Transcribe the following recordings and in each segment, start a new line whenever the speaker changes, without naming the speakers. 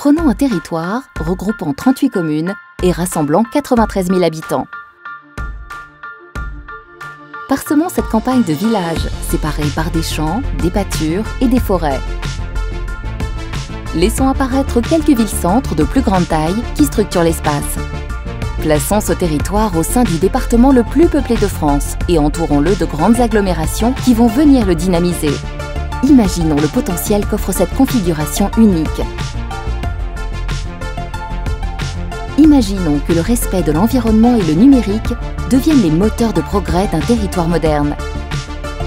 Prenons un territoire regroupant 38 communes et rassemblant 93 000 habitants. Parsemons cette campagne de villages, séparés par des champs, des pâtures et des forêts. Laissons apparaître quelques villes-centres de plus grande taille qui structurent l'espace. Plaçons ce territoire au sein du département le plus peuplé de France et entourons-le de grandes agglomérations qui vont venir le dynamiser. Imaginons le potentiel qu'offre cette configuration unique. Imaginons que le respect de l'environnement et le numérique deviennent les moteurs de progrès d'un territoire moderne.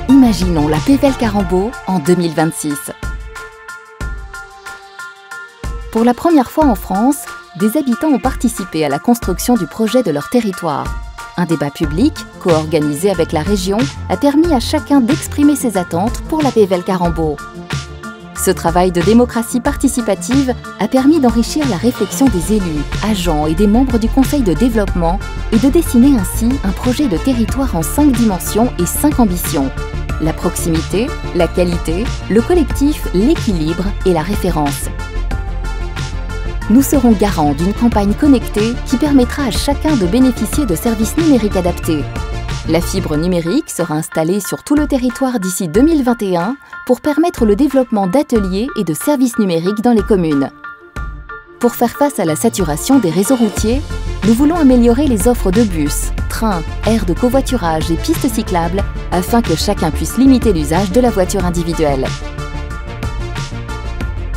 Imaginons la Pévèle Carambeau en 2026. Pour la première fois en France, des habitants ont participé à la construction du projet de leur territoire. Un débat public, co-organisé avec la région, a permis à chacun d'exprimer ses attentes pour la Pévèle Carambeau. Ce travail de démocratie participative a permis d'enrichir la réflexion des élus, agents et des membres du Conseil de développement et de dessiner ainsi un projet de territoire en 5 dimensions et 5 ambitions. La proximité, la qualité, le collectif, l'équilibre et la référence. Nous serons garants d'une campagne connectée qui permettra à chacun de bénéficier de services numériques adaptés. La fibre numérique sera installée sur tout le territoire d'ici 2021 pour permettre le développement d'ateliers et de services numériques dans les communes. Pour faire face à la saturation des réseaux routiers, nous voulons améliorer les offres de bus, trains, aires de covoiturage et pistes cyclables afin que chacun puisse limiter l'usage de la voiture individuelle.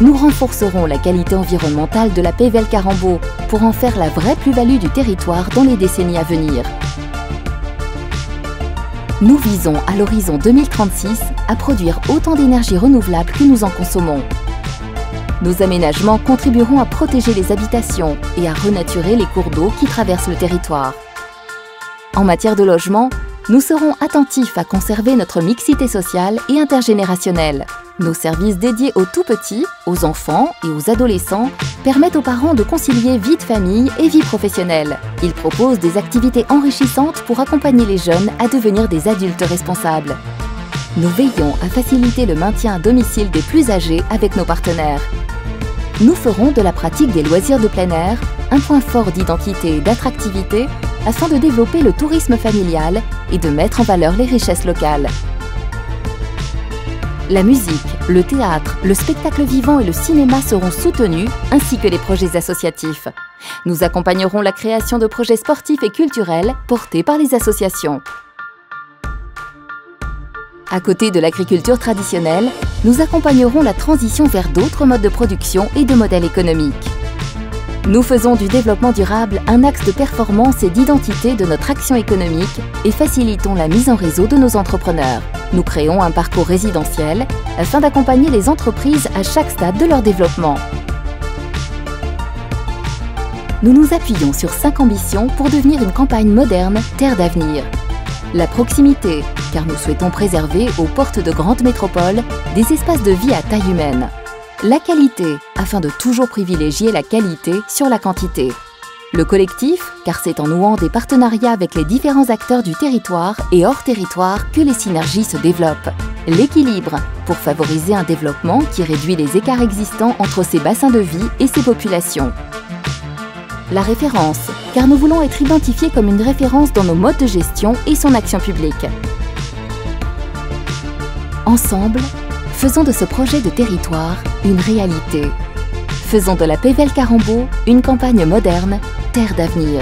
Nous renforcerons la qualité environnementale de la Pévèle Carambeau pour en faire la vraie plus-value du territoire dans les décennies à venir. Nous visons à l'horizon 2036 à produire autant d'énergie renouvelable que nous en consommons. Nos aménagements contribueront à protéger les habitations et à renaturer les cours d'eau qui traversent le territoire. En matière de logement, nous serons attentifs à conserver notre mixité sociale et intergénérationnelle. Nos services dédiés aux tout-petits, aux enfants et aux adolescents permettent aux parents de concilier vie de famille et vie professionnelle. Ils proposent des activités enrichissantes pour accompagner les jeunes à devenir des adultes responsables. Nous veillons à faciliter le maintien à domicile des plus âgés avec nos partenaires. Nous ferons de la pratique des loisirs de plein air un point fort d'identité et d'attractivité afin de développer le tourisme familial et de mettre en valeur les richesses locales. La musique, le théâtre, le spectacle vivant et le cinéma seront soutenus, ainsi que les projets associatifs. Nous accompagnerons la création de projets sportifs et culturels portés par les associations. À côté de l'agriculture traditionnelle, nous accompagnerons la transition vers d'autres modes de production et de modèles économiques. Nous faisons du développement durable un axe de performance et d'identité de notre action économique et facilitons la mise en réseau de nos entrepreneurs. Nous créons un parcours résidentiel afin d'accompagner les entreprises à chaque stade de leur développement. Nous nous appuyons sur 5 ambitions pour devenir une campagne moderne, terre d'avenir. La proximité, car nous souhaitons préserver, aux portes de grandes métropoles, des espaces de vie à taille humaine. La qualité, afin de toujours privilégier la qualité sur la quantité. Le collectif, car c'est en nouant des partenariats avec les différents acteurs du territoire et hors territoire que les synergies se développent. L'équilibre, pour favoriser un développement qui réduit les écarts existants entre ces bassins de vie et ces populations. La référence, car nous voulons être identifiés comme une référence dans nos modes de gestion et son action publique. Ensemble, faisons de ce projet de territoire une réalité. Faisons de la Pévèle Carambeau une campagne moderne, terre d'avenir.